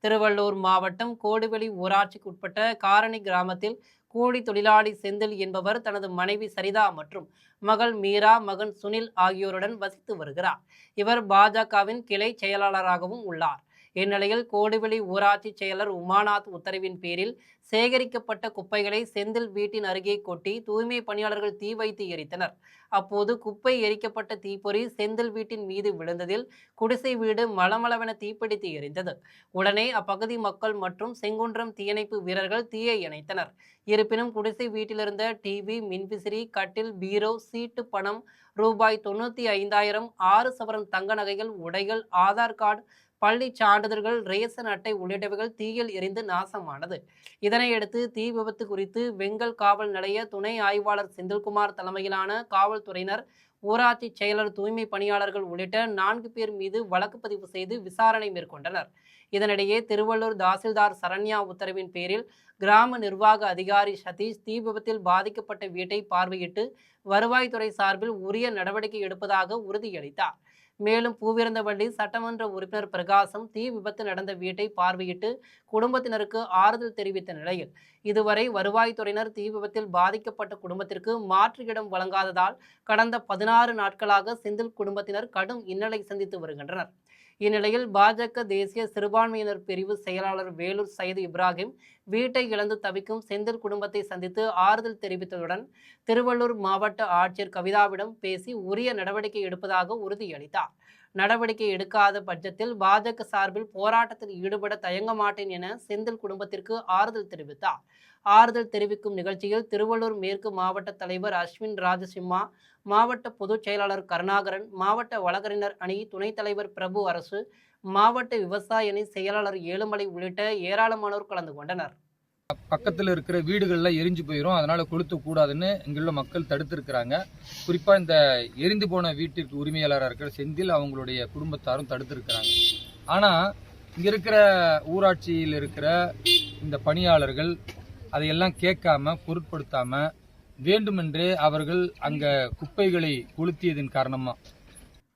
திருவள்ளூர் மாவட்டம் கோடுவெளி ஊராட்சிக்குட்பட்ட காரணி கிராமத்தில் கூலி தொழிலாளி செந்தில் என்பவர் தனது மனைவி சரிதா மற்றும் மகள் மீரா, மகன் சுனில் ஆகியோருடன் வசித்து வருகிறார். இவர் பாஜகவின் கிளை செயலாளராகவும் உள்ளார். இந்நிலையில் கோடுவெளி ஊராட்சி செயலர் உமாநாத் உத்தரவின் பேரில் சேகரிக்கப்பட்ட குப்பைகளை செந்தில் வீட்டின் அருகே கொட்டி தூய்மை பணியாளர்கள் தீ வைத்து எரித்தனர். அப்போது குப்பை எரிக்கப்பட்ட தீப்பொறி செந்தில் வீட்டின் மீது விழுந்ததில் குடிசை வீடு மளமளவென தீப்பிடித்து எரிந்தது. உடனே அப்பகுதி மக்கள் மற்றும் செங்குன்றம் தீயணைப்பு வீரர்கள் தீயை அணைத்தனர். இருப்பினும் குடிசை வீட்டிலிருந்த டிவி, மின்விசிறி, கட்டில், பீரோ, சீட்டு பணம் ரூபாய் 95,000, 6 சவரன் தங்க நகைகள், உடைகள், ஆதார் கார்டு, பள்ளி சான்றிதழ்கள், ரேசன் அட்டை உள்ளிட்டவைகள் தீயில் எரிந்து நாசமானது. இதனையடுத்து தீ விபத்து குறித்து வெங்கல் காவல் நிலைய துணை ஆய்வாளர் செந்தில்குமார் தலைமையிலான காவல்துறையினர், ஊராட்சி செயலர், தூய்மை பணியாளர்கள் உள்ளிட்ட 4 பேர் மீது வழக்கு பதிவு செய்து விசாரணை மேற்கொண்டனர். இதனிடையே திருவள்ளூர் தாசில்தார் சரண்யா உத்தரவின் பேரில் கிராம நிர்வாக அதிகாரி சதீஷ் தீ விபத்தில் பாதிக்கப்பட்ட வீட்டை பார்வையிட்டு வருவாய்த்துறை சார்பில் உரிய நடவடிக்கை எடுப்பதாக உறுதியளித்தார். மேலும் பூவிருந்தவள்ளி சட்டமன்ற உறுப்பினர் பிரகாசம் தீ விபத்து நடந்த வீட்டை பார்வையிட்டு குடும்பத்தினருக்கு ஆறுதல் தெரிவித்த நிலையில் இதுவரை வருவாய்த்துறையினர் தீ விபத்தில் பாதிக்கப்பட்ட குடும்பத்திற்கு மாற்று இடம் வழங்காததால் கடந்த 16 நாட்களாக செந்தில் குடும்பத்தினர் கடும் இன்னலை சந்தித்து வருகின்றனர். இந்நிலையில் பாஜக தேசிய சிறுபான்மையினர் பிரிவு செயலாளர் வேலூர் சையது இப்ராஹிம் வீட்டை இழந்து தவிக்கும் செந்தில் குடும்பத்தை சந்தித்து ஆறுதல் தெரிவித்ததுடன் திருவள்ளூர் மாவட்ட ஆட்சியர் கவிதாவிடம் பேசி உரிய நடவடிக்கை எடுப்பதாக உறுதியளித்தார். நடவடிக்கை எடுக்காத பட்சத்தில் பாஜக சார்பில் போராட்டத்தில் ஈடுபட தயங்க மாட்டேன் என செந்தில் குடும்பத்திற்கு ஆறுதல் தெரிவித்தார். ஆறுதல் தெரிவிக்கும் நிகழ்ச்சியில் திருவள்ளூர் மேற்கு மாவட்ட தலைவர் அஸ்வின் ராஜசிம்மா, மாவட்ட பொதுச் செயலாளர் கருணாகரன், மாவட்ட வழக்கறிஞர் அணி துணைத் தலைவர் பிரபு அரசு, மாவட்ட விவசாய அணி செயலாளர் ஏழுமலை உள்ளிட்ட ஏராளமானோர் கலந்து கொண்டனர். பக்கத்தில் இருக்கிற வீடுகளில் எரிஞ்சு போயிடும், அதனால கொளுத்த கூடாதுன்னு இங்குள்ள மக்கள் தடுத்திருக்கிறாங்க. குறிப்பாக இந்த எரிந்து போன வீட்டிற்கு உரிமையாளராக இருக்கிற செந்தில் அவங்களுடைய குடும்பத்தாரும் தடுத்திருக்கிறாங்க. ஆனால் இங்கே இருக்கிற ஊராட்சியில் இருக்கிற இந்த பணியாளர்கள் அதையெல்லாம் கேட்காம பொருட்படுத்தாம வேண்டுமென்றே அவர்கள் அங்க குப்பைகளை கொளுத்தியதன் காரணமா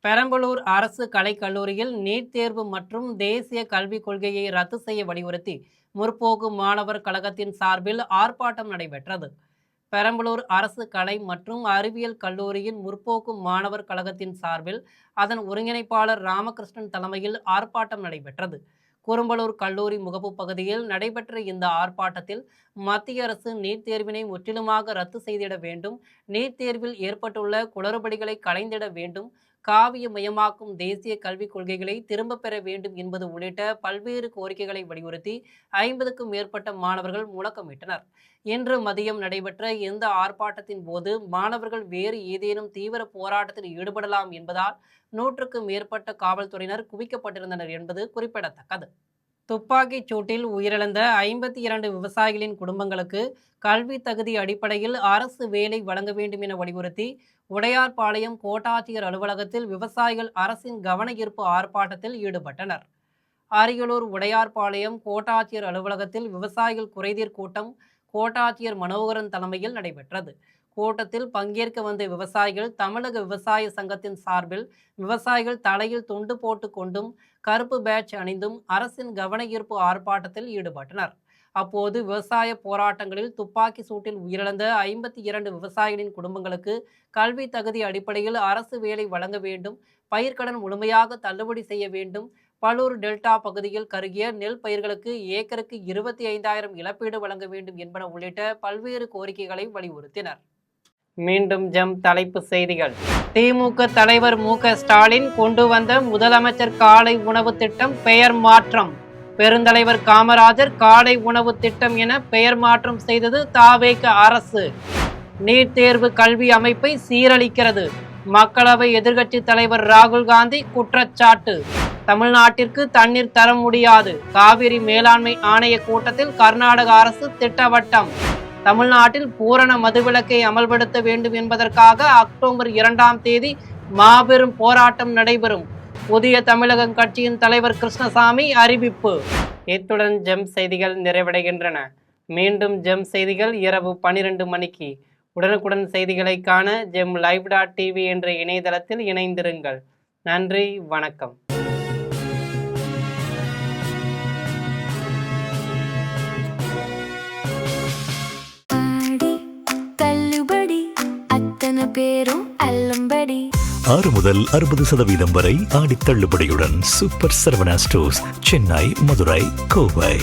பெரம்பலூர் அரசு கலைக்கல்லூரியில் நீட் தேர்வு மற்றும் தேசிய கல்விக் கொள்கையை ரத்து செய்ய வலியுறுத்தி முற்போக்கு மாணவர் கழகத்தின் சார்பில் ஆர்ப்பாட்டம் நடைபெற்றது. பெரம்பலூர் அரசு கலை மற்றும் அறிவியல் கல்லூரியின் முற்போக்கு மாணவர் கழகத்தின் சார்பில் அதன் ஒருங்கிணைப்பாளர் ராமகிருஷ்ணன் தலைமையில் ஆர்ப்பாட்டம் நடைபெற்றது. குரும்பலூர் கல்லூரி முகப்பு பகுதியில் நடைபெற்ற இந்த ஆர்ப்பாட்டத்தில் மத்திய அரசு நீட் தேர்வினை முற்றிலுமாக ரத்து செய்திட வேண்டும், நீட் தேர்வில் ஏற்பட்டுள்ள குளறுபடிகளை களைந்திட வேண்டும், காவியமயமாக்கும் தேசிய கல்விக் கொள்கைகளை திரும்ப பெற வேண்டும் என்பது உள்ளிட்ட பல்வேறு கோரிக்கைகளை வலியுறுத்தி 50க்கும் மேற்பட்ட மாணவர்கள் முழக்கமிட்டனர். இன்று மதியம் நடைபெற்ற இந்த ஆர்ப்பாட்டத்தின் போது மாணவர்கள் வேறு ஏதேனும் தீவிர போராட்டத்தில் ஈடுபடலாம் என்பதால் 100க்கும் மேற்பட்ட காவல்துறையினர் குவிக்கப்பட்டிருந்தனர் என்பது குறிப்பிடத்தக்கது. துப்பாக்கிச் சூட்டில் உயிரிழந்த 52 விவசாயிகளின் குடும்பங்களுக்கு கல்வி தகுதி அடிப்படையில் அரசு வேலை வழங்க வேண்டும் என வலியுறுத்தி உடையார்பாளையம் கோட்டாட்சியர் அலுவலகத்தில் விவசாயிகள் அரசின் கவன ஈர்ப்பு ஆர்ப்பாட்டத்தில் ஈடுபட்டனர். அரியலூர் உடையார்பாளையம் கோட்டாட்சியர் அலுவலகத்தில் விவசாயிகள் குறைதீர் கூட்டம் கோட்டாட்சியர் மனோகரன் தலைமையில் நடைபெற்றது. கூட்டத்தில் பங்கேற்க வந்த விவசாயிகள் தமிழக விவசாய சங்கத்தின் சார்பில் விவசாயிகள் தலையில் துண்டு போட்டு கொண்டும் கருப்பு பேட்ச் அணிந்தும் அரசின் கவன ஈர்ப்பு ஆர்ப்பாட்டத்தில் ஈடுபட்டனர். அப்போது விவசாய போராட்டங்களில் துப்பாக்கி சூட்டில் உயிரிழந்த 52 விவசாயிகளின் குடும்பங்களுக்கு கல்வி தகுதி அடிப்படையில் அரசு வேலை வழங்க வேண்டும், பயிர்க்கடன் முழுமையாக தள்ளுபடி செய்ய வேண்டும், பலூர் டெல்டா பகுதியில் கருகிய நெல் பயிர்களுக்கு ஏக்கருக்கு 25,000 இழப்பீடு வழங்க வேண்டும் என்பன உள்ளிட்ட பல்வேறு கோரிக்கைகளை வலியுறுத்தினர். மீண்டும் தலைப்பு செய்திகள். திமுக தலைவர் மு.க. ஸ்டாலின் கொண்டு வந்த முதலமைச்சர் காலை உணவு திட்டம் பெயர் மாற்றம். பெருந்தலைவர் காமராஜர் காலை உணவு திட்டம் என பெயர் மாற்றம் செய்தது தாவேக அரசு. நீட் தேர்வு கல்வி அமைப்பை சீரழிக்கிறது. மக்களவை எதிர்க்கட்சி தலைவர் ராகுல் காந்தி குற்றச்சாட்டு. தமிழ்நாட்டிற்கு தண்ணீர் தர முடியாது. காவிரி மேலாண்மை ஆணைய கூட்டத்தில் கர்நாடக அரசு திட்டவட்டம். தமிழ்நாட்டில் பூரண மதுவிலக்கை அமல்படுத்த வேண்டும் என்பதற்காக அக்டோபர் 2ஆம் தேதி மாபெரும் போராட்டம் நடைபெறும். புதிய தமிழகம் கட்சியின் தலைவர் கிருஷ்ணசாமி அறிவிப்பு. இத்துடன் ஜெம் செய்திகள் நிறைவடைகின்றன. மீண்டும் ஜெம் செய்திகள் இரவு 12 மணிக்கு. உடனுக்குடன் செய்திகளை காண gemlive.tv என்ற இணையதளத்தில் இணைந்திருங்கள். நன்றி, வணக்கம். தள்ளுபடி அத்தனை பேரும் அல்லம்படி. 6 முதல் 60% வரை ஆடி தள்ளுபடியுடன் சூப்பர் சரவணா ஸ்டோர்ஸ், சென்னை, மதுரை, கோவை.